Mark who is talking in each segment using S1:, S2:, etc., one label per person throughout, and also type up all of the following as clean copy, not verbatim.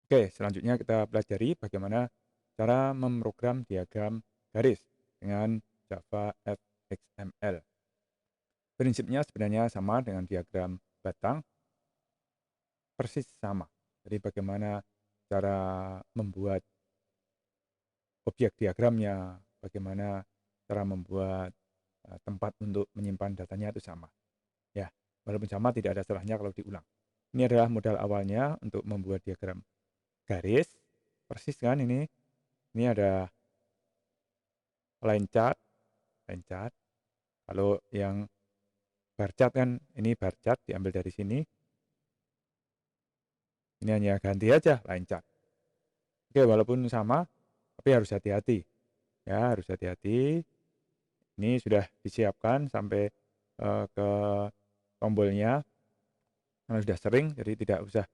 S1: Oke, selanjutnya kita pelajari bagaimana cara memprogram diagram garis dengan Java XML. Prinsipnya sebenarnya sama dengan diagram batang, persis sama. Jadi bagaimana cara membuat objek diagramnya, bagaimana cara membuat tempat untuk menyimpan datanya itu sama. Ya, walaupun sama tidak ada salahnya kalau diulang. Ini adalah modal awalnya untuk membuat diagram garis. Persis kan ini. Ini ada line chart, line chart. Kalau yang bar chart kan ini bar chart diambil dari sini. Ini hanya ganti aja line chart. Oke, walaupun sama tapi harus hati-hati. Ya, harus hati-hati. Ini sudah disiapkan sampai ke tombolnya. Karena sudah sering jadi tidak usah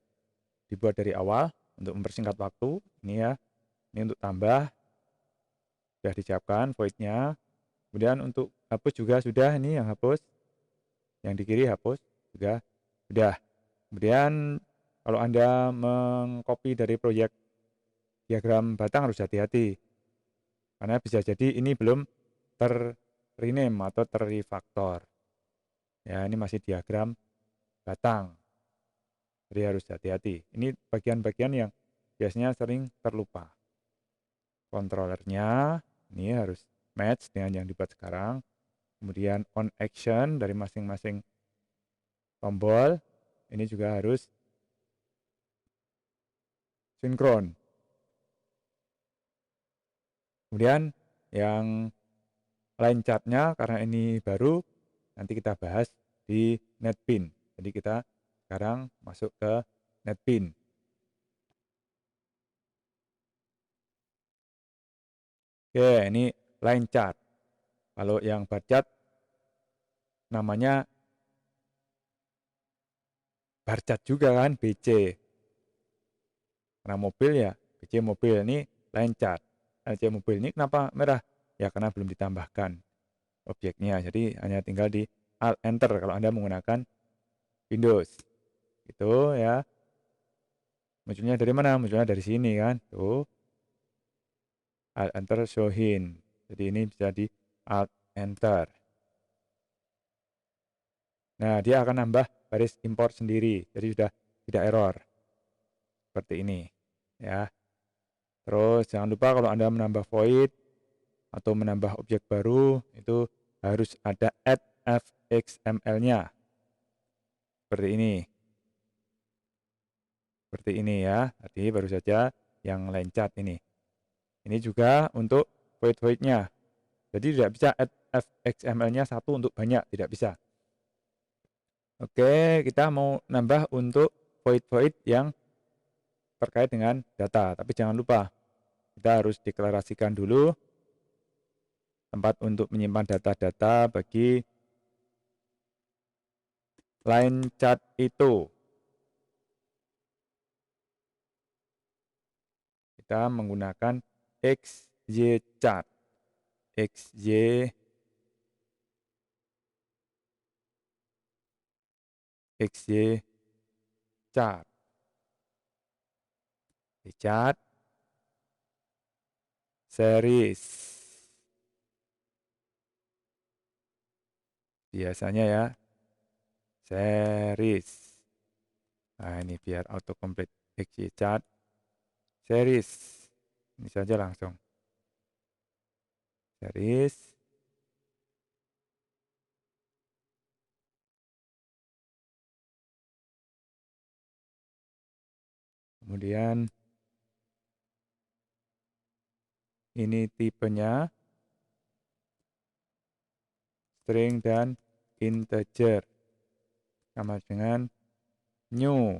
S1: dibuat dari awal untuk mempersingkat waktu. Ini ya. Ini untuk tambah sudah disiapkan void-nya. Kemudian untuk hapus juga sudah, ini yang hapus. Yang di kiri hapus juga sudah. Kemudian kalau Anda mengcopy dari proyek diagram batang harus hati-hati. Karena bisa jadi ini belum ter-rename atau ter-refactor. Ya, ini masih diagram batang. Jadi harus hati-hati. Ini bagian-bagian yang biasanya sering terlupa. Controllernya ini harus match dengan yang dibuat sekarang. Kemudian on action dari masing-masing tombol ini juga harus sinkron. Kemudian yang line chartnya karena ini baru nanti kita bahas di NetBeans. Jadi kita sekarang masuk ke NetBeans. Oke, ini line chart. Kalau yang bar chart namanya bar chart juga kan, BC. Karena mobil ya, BC mobil ini line chart. BC mobil ini kenapa merah? Ya karena belum ditambahkan objeknya. Jadi hanya tinggal di Alt Enter kalau Anda menggunakan Windows. Itu ya. Munculnya dari mana? Munculnya dari sini kan. Tuh. Alt Enter show hint. Jadi ini bisa di Alt Enter. Nah, dia akan nambah baris import sendiri. Jadi sudah tidak error. Seperti ini. Ya. Terus jangan lupa kalau Anda menambah void atau menambah objek baru itu harus ada add fxml-nya. Seperti ini. Seperti ini ya. Tadi baru saja yang line chart ini. Ini juga untuk void-voidnya. Jadi tidak bisa add fxml-nya satu untuk banyak, tidak bisa. Oke, kita mau nambah untuk void-void yang terkait dengan data. Tapi jangan lupa, kita harus deklarasikan dulu tempat untuk menyimpan data-data bagi line chart itu. Kita menggunakan xychart. xychart. Chart series. Biasanya ya, series. Nah, ini biar autocomplete xychart series. Ini saja langsung. Series. Kemudian ini tipenya string dan integer. Sama dengan new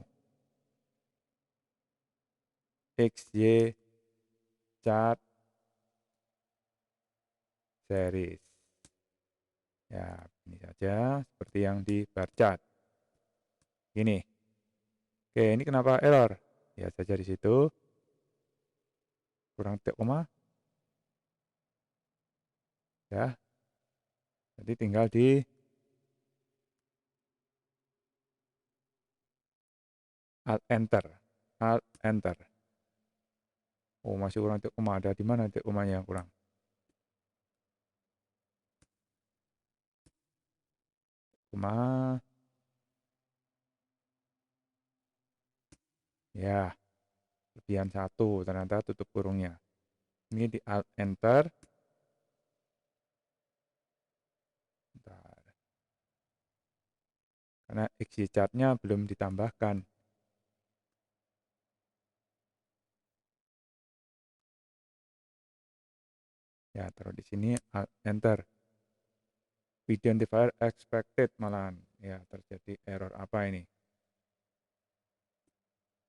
S1: xy chart series. Ya, ini saja seperti yang di bar chart. Ini. Oke, ini kenapa error? Ya saja di situ. Kurang titik koma. Ya. Jadi tinggal di Alt Enter. Alt Enter. Oh, masih kurang titik koma. Ada di mana titik komanya yang kurang? Koma. Ya, lebihan 1. Ternyata tutup kurungnya. Ini di Alt Enter. Bentar. Karena XY chart-nya belum ditambahkan. Ya, taruh di sini Alt Enter. Identifier expected malahan. Ya, terjadi error apa ini?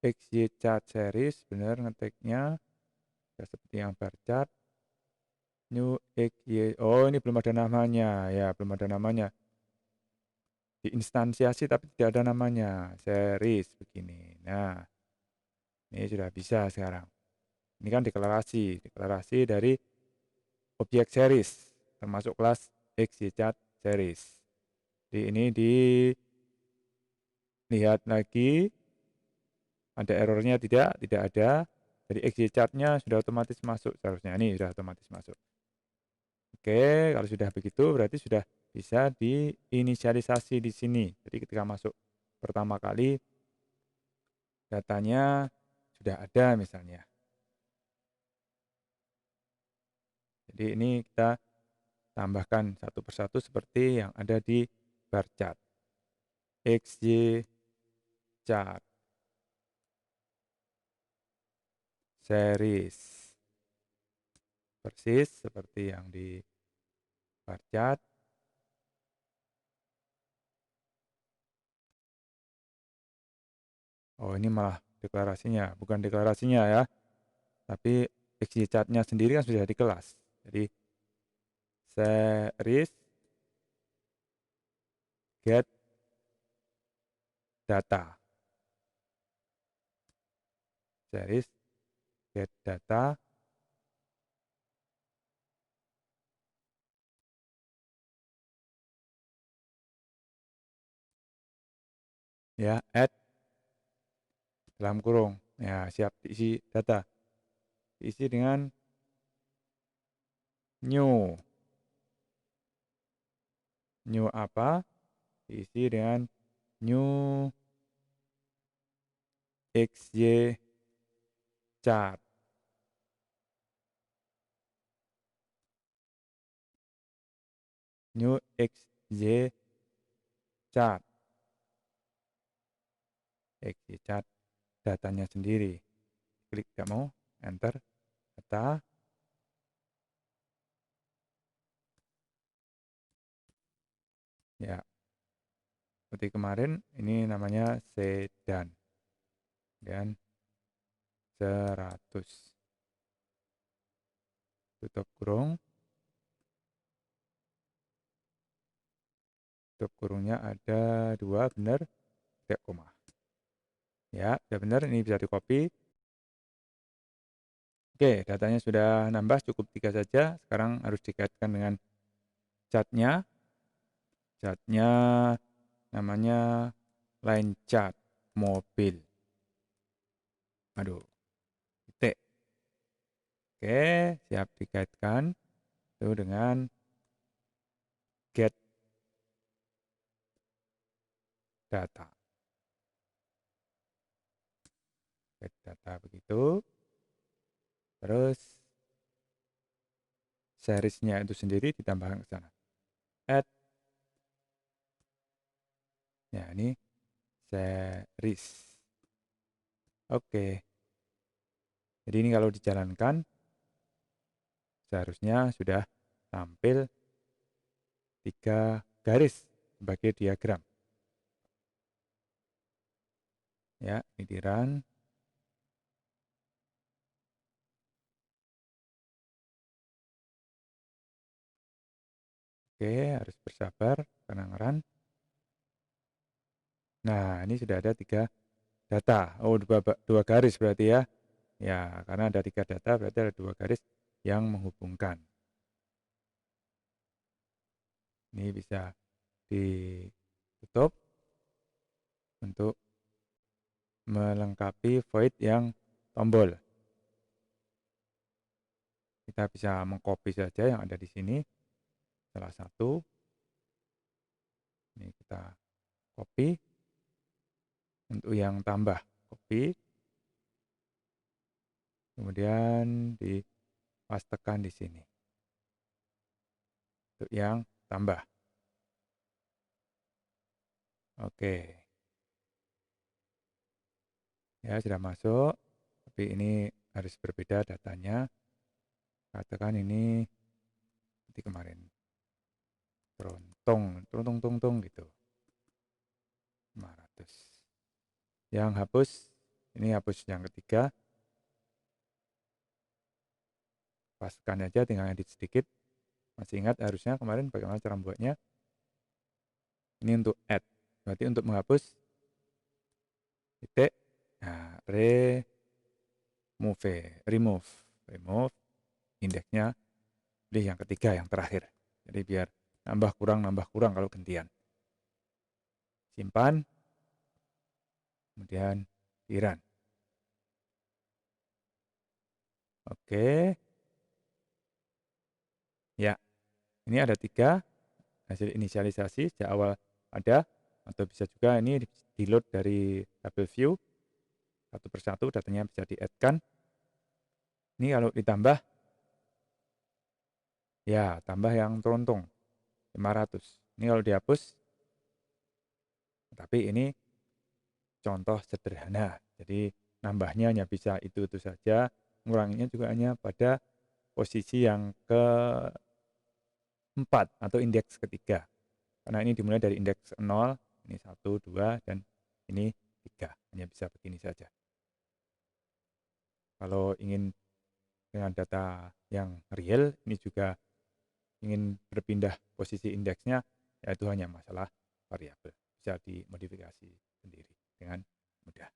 S1: XY chart series, benar ngetiknya. Ya, seperti yang bar chart. New XY. Oh, ini belum ada namanya. Ya, belum ada namanya. Diinstansiasi tapi tidak ada namanya. Series begini. Nah, ini sudah bisa sekarang. Ini kan deklarasi. Deklarasi dari objek series. Termasuk kelas XY chart series. Jadi ini dilihat lagi. Ada errornya tidak? Tidak ada. Jadi XY chart-nya sudah otomatis masuk seharusnya. Ini sudah otomatis masuk. Oke, kalau sudah begitu berarti sudah bisa diinisialisasi di sini. Jadi ketika masuk pertama kali datanya sudah ada misalnya. Jadi ini kita tambahkan satu persatu seperti yang ada di bar chart. XY chart series. Persis seperti yang di bar chart. Oh, ini malah deklarasinya, bukan deklarasinya ya. Tapi XY chart-nya sendiri kan sudah di kelas. Jadi series get data. Series get data. Ya, add dalam kurung. Ya, siap diisi data. Diisi dengan new. New apa? Diisi dengan new XY chart. New XY chart. XY chart datanya sendiri. Klik tidak mau, enter data. Ya, seperti kemarin ini namanya sedan. Dan 100. Tutup kurung. Tutup kurungnya ada 2, benar. Tidak koma. Ya, sudah benar. Ini bisa di copy. Oke, datanya sudah nambah, cukup 3 saja. Sekarang harus dikaitkan dengan chartnya. Chartnya namanya line chart mobil. Aduh, titik. Oke, siap dikaitkan. Itu dengan get data. Get data begitu. Terus seriesnya itu sendiri ditambahkan ke sana. Add. Ya, ini series. Oke. Jadi ini kalau dijalankan seharusnya sudah tampil 3 garis sebagai diagram. Ya, ini di run. Oke, harus bersabar karena ngeran. Nah, ini sudah ada 3 data. Oh, 2 garis berarti ya. Ya, karena ada 3 data berarti ada 2 garis yang menghubungkan. Ini bisa ditutup untuk melengkapi void yang tombol. Kita bisa mengcopy saja yang ada di sini, salah satu. Ini kita copy. Untuk yang tambah, copy. Kemudian dipastekan di sini. Untuk yang tambah. Oke. Ya, sudah masuk. Tapi ini harus berbeda datanya. Katakan ini seperti kemarin. Tong gitu. 500. Yang hapus, ini hapus yang ketiga. Pastikan aja, tinggal edit sedikit. Masih ingat harusnya kemarin bagaimana cara membuatnya? Ini untuk add. Berarti untuk menghapus, titik. Nah, remove. Indeksnya pilih yang ketiga, yang terakhir. Jadi biar nambah kurang kalau gantian. Simpan. Kemudian di run. Oke. Ya, ini ada 3 hasil inisialisasi sejak awal ada, atau bisa juga ini di load dari tabel view, satu persatu datanya bisa di-add-kan. Ini kalau ditambah, ya tambah yang trontung 500. Ini kalau dihapus, tapi ini contoh sederhana. Jadi nambahnya hanya bisa itu saja, nguranginya juga hanya pada posisi yang keempat atau indeks ketiga. Karena ini dimulai dari indeks 0, ini 1, 2, dan ini 3. Hanya bisa begini saja. Kalau ingin dengan data yang real, ini juga ingin berpindah posisi indeksnya, yaitu hanya masalah variabel. Bisa dimodifikasi sendiri dengan mudah.